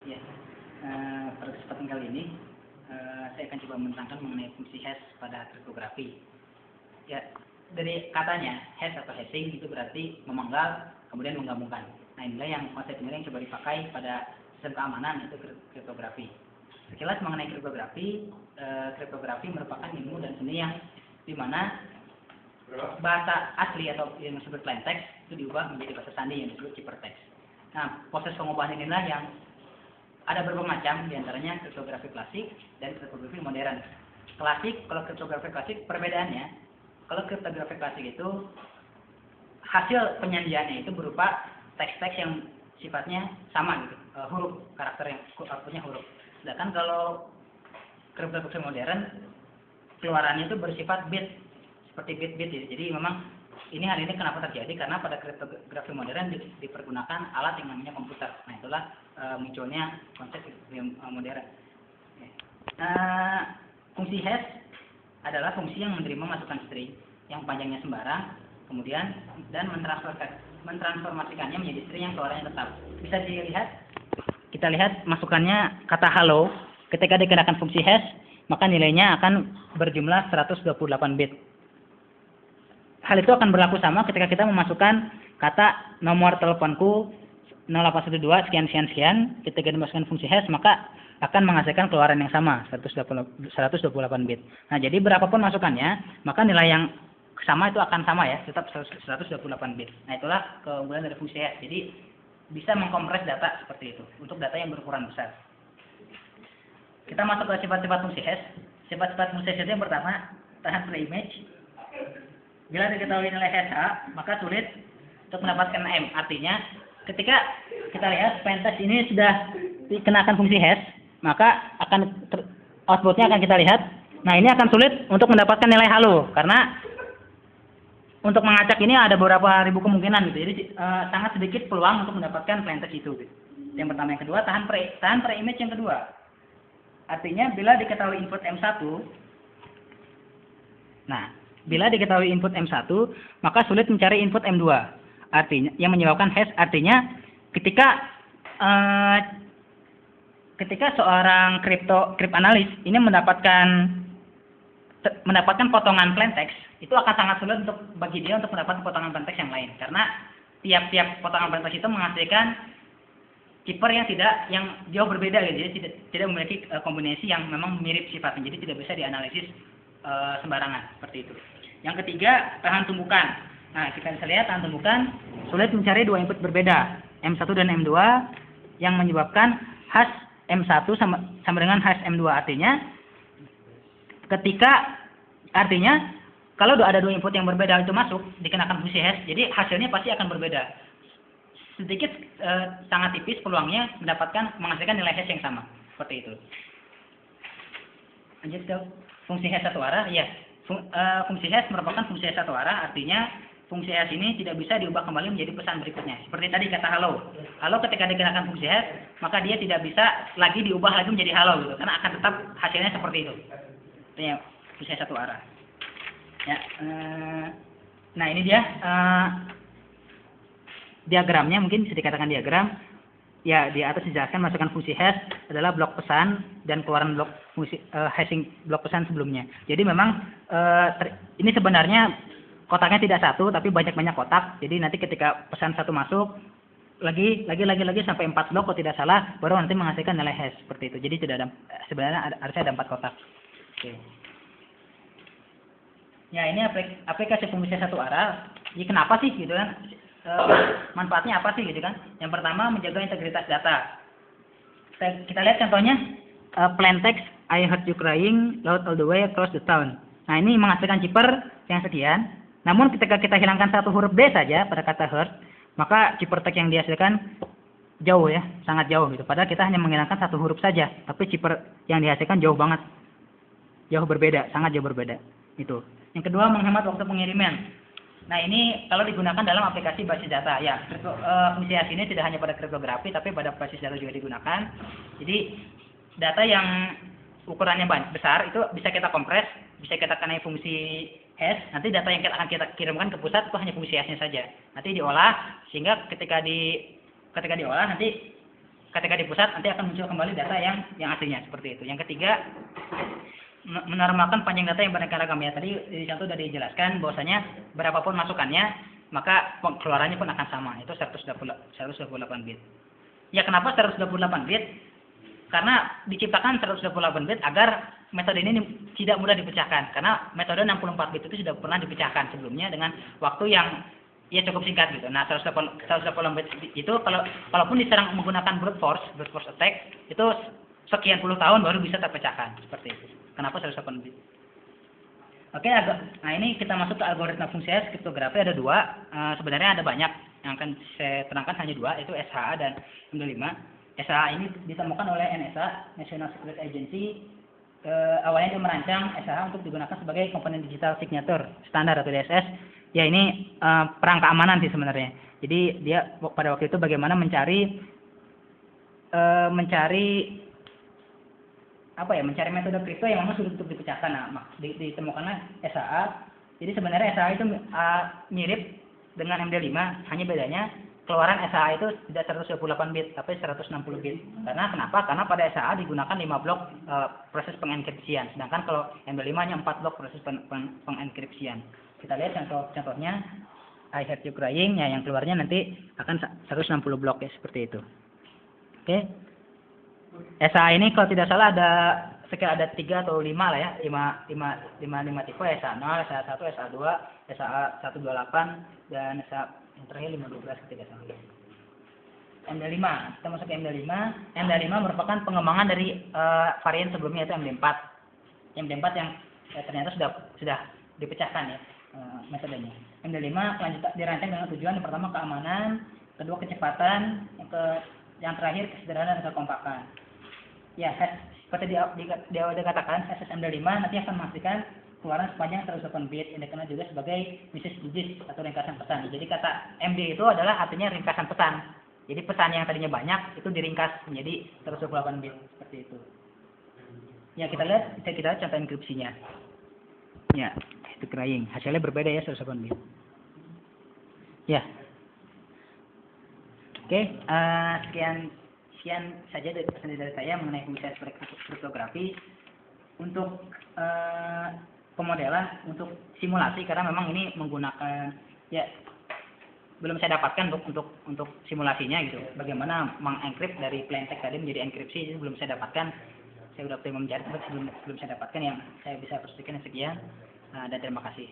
Ya, pada kesempatan kali ini saya akan coba menerangkan mengenai fungsi hash pada kriptografi. Ya, dari katanya hash atau hashing itu berarti memenggal kemudian menggabungkan. Nah, inilah yang konsep ini yang coba dipakai pada sistem keamanan yaitu kriptografi. Sekilas mengenai kriptografi, kriptografi merupakan ilmu dan seni yang dimana bahasa asli atau yang disebut plain text itu diubah menjadi bahasa sandi yang disebut ciphertext. Nah, proses pengubahan inilah yang ada beberapa macam, diantaranya kriptografi klasik dan kriptografi modern. Klasik, kalau kriptografi klasik perbedaannya, kalau kriptografi klasik itu hasil penyandiannya itu berupa teks-teks yang sifatnya sama gitu, huruf, karakter yang outputnya huruf. Sedangkan kalau kriptografi modern, keluarannya itu bersifat bit, seperti bit-bit gitu. Jadi memang hal ini kenapa terjadi? Karena pada kriptografi modern dipergunakan alat yang namanya komputer. Nah, itulah munculnya konsep kriptografi modern. Fungsi hash adalah fungsi yang menerima masukan string yang panjangnya sembarang, kemudian dan mentransformasikannya menjadi string yang keluarannya tetap. Bisa dilihat, kita lihat masukannya kata halo. Ketika dikenakan fungsi hash, maka nilainya akan berjumlah 128 bit. Hal itu akan berlaku sama ketika kita memasukkan kata nomor teleponku 0812 sekian sekian sekian. Ketika dimasukkan fungsi hash maka akan menghasilkan keluaran yang sama 128 bit. Nah, jadi berapapun masukannya maka nilai yang sama itu akan sama ya, tetap 128 bit. Nah, itulah keunggulan dari fungsi hash. Jadi bisa mengkompres data seperti itu untuk data yang berukuran besar. Kita masuk ke sifat-sifat fungsi hash. Sifat-sifat fungsi hash itu yang pertama, tahan pre-image. Bila diketahui nilai hash A, maka sulit untuk mendapatkan M. Artinya, ketika kita lihat plaintext ini sudah dikenakan fungsi hash, maka outputnya akan kita lihat. Nah, ini akan sulit untuk mendapatkan nilai halo, karena untuk mengacak ini ada beberapa ribu kemungkinan gitu. Jadi sangat sedikit peluang untuk mendapatkan plaintext itu. Gitu. Yang pertama, yang kedua, tahan pre-image yang kedua. Artinya, bila diketahui input M1, nah, bila diketahui input M1, maka sulit mencari input M2. Artinya, yang menyebabkan hash, artinya ketika seorang analis ini mendapatkan potongan plaintext, itu akan sangat sulit bagi dia untuk mendapatkan potongan plaintext yang lain. Karena tiap potongan plaintext itu menghasilkan cipher yang jauh berbeda gitu. Jadi tidak memiliki kombinasi yang memang mirip sifatnya. Jadi tidak bisa dianalisis sembarangan seperti itu. Yang ketiga, tahan tumbukan. Nah, kita bisa lihat tahan tumbukan sulit mencari dua input berbeda, M1 dan M2, yang menyebabkan hash M1 sama dengan hash M2. Artinya kalau ada dua input yang berbeda itu masuk dikenakan fungsi hash, jadi hasilnya pasti akan berbeda. Sedikit sangat tipis peluangnya menghasilkan nilai hash yang sama. Seperti itu. Lanjut ke fungsi hash satu arah. Ya. Fungsi hash merupakan fungsi hash satu arah, artinya fungsi hash ini tidak bisa diubah kembali menjadi pesan berikutnya. Seperti tadi kata halo. Halo ketika dikenakan fungsi hash, maka dia tidak bisa lagi diubah lagi menjadi halo gitu, karena akan tetap hasilnya seperti itu. Artinya fungsi hash satu arah. Ya. Nah, ini dia diagramnya, mungkin bisa dikatakan diagram. Ya, di atas dijelaskan masukan fungsi hash adalah blok pesan dan keluaran blok fungsi hashing blok pesan sebelumnya. Jadi memang ini sebenarnya kotaknya tidak satu tapi banyak-banyak kotak. Jadi nanti ketika pesan satu masuk lagi sampai 4 blok kalau tidak salah baru nanti menghasilkan nilai hash seperti itu. Jadi sebenarnya harusnya ada 4 kotak. Oke. Ya, ini aplikasi fungsi satu arah. Jadi kenapa sih gitu kan? Manfaatnya apa sih gitu kan? Yang pertama, menjaga integritas data. Kita lihat contohnya plaintext I heard you crying loud all the way across the town. Nah, ini menghasilkan cipher yang sekian. Namun ketika kita hilangkan satu huruf D saja pada kata heard, maka ciphertext yang dihasilkan jauh ya, sangat jauh gitu. Padahal kita hanya menghilangkan satu huruf saja, tapi cipher yang dihasilkan jauh banget. Jauh berbeda, sangat jauh berbeda. Itu. Yang kedua, menghemat waktu pengiriman. Nah, ini kalau digunakan dalam aplikasi basis data. Ya, fungsi hash ini tidak hanya pada kriptografi, tapi pada basis data juga digunakan. Jadi, data yang ukurannya besar itu bisa kita kompres, bisa kita kenai fungsi hash. Nanti data yang akan kita kirimkan ke pusat itu hanya fungsi hashnya saja. Nanti diolah, sehingga ketika diolah nanti ketika di pusat nanti akan muncul kembali data yang aslinya seperti itu. Yang ketiga, menormalkan panjang data yang beraneka ragam. Ya tadi di contoh sudah dijelaskan bahwasanya berapapun masukannya maka keluarannya pun akan sama, itu 128 bit. Ya kenapa 128 bit? Karena diciptakan 128 bit agar metode ini tidak mudah dipecahkan. Karena metode 64 bit itu sudah pernah dipecahkan sebelumnya dengan waktu yang ya cukup singkat gitu. Nah, 128 bit itu kalaupun diserang menggunakan brute force attack itu sekian puluh tahun baru bisa terpecahkan seperti itu. Kenapa 128 bit? Oke, nah ini kita masuk ke algoritma fungsional kriptografi. Ada dua, sebenarnya ada banyak, yang akan saya terangkan hanya dua, yaitu SHA dan MD5. SHA ini ditemukan oleh NSA, National Security Agency. Awalnya dia merancang SHA untuk digunakan sebagai komponen digital signature standar atau DSS. Ya ini perang keamanan sih sebenarnya. Jadi dia pada waktu itu bagaimana mencari metode kripto yang memang sulit untuk dipecahkan. Nah, ditemukanlah SHA. Jadi sebenarnya SHA itu mirip dengan MD5, hanya bedanya keluaran SHA itu tidak 128 bit, tapi 160 bit. Karena kenapa? Karena pada SHA digunakan 5 blok proses pengenkripsian, sedangkan kalau MD5 hanya 4 blok proses pengenkripsian. Kita lihat contohnya I Heard You Crying, ya yang keluarnya nanti akan 160 blok ya seperti itu. Oke. SHA ini kalau tidak salah ada 3 atau 5 lah ya, 5 tipe, SHA 0, SHA 1, SHA 2, SHA 128 dan SHA yang terakhir 512 ketika salah. MD5, kita masuk ke MD5. MD5 merupakan pengembangan dari varian sebelumnya yaitu MD4. MD4 yang ternyata sudah dipecahkan ya metodenya. MD5 dirancang dengan tujuan yang pertama keamanan, kedua kecepatan, yang terakhir kesederhanaan dan kekompakan. Ya, seperti di awal dikatakan, SSMD5 nanti akan memastikan keluaran sepanjang 128 bit yang dikenal juga sebagai message digit atau ringkasan pesan. Jadi kata MD itu adalah artinya ringkasan pesan. Jadi pesan yang tadinya banyak itu diringkas menjadi 128 bit seperti itu. Ya kita lihat contoh enkripsinya. Ya, itu crying. Hasilnya berbeda ya 128 bit. Ya. Oke, sekian saja dari saya mengenai fungsi kriptografi untuk pemodelan, untuk simulasi, karena memang ini menggunakan ya belum saya dapatkan untuk simulasinya gitu. Bagaimana mengenkript dari plain text tadi menjadi enkripsi itu belum saya dapatkan. Saya sudah optimum mencari, tapi belum saya dapatkan. Yang saya bisa pastikan sekian dan terima kasih.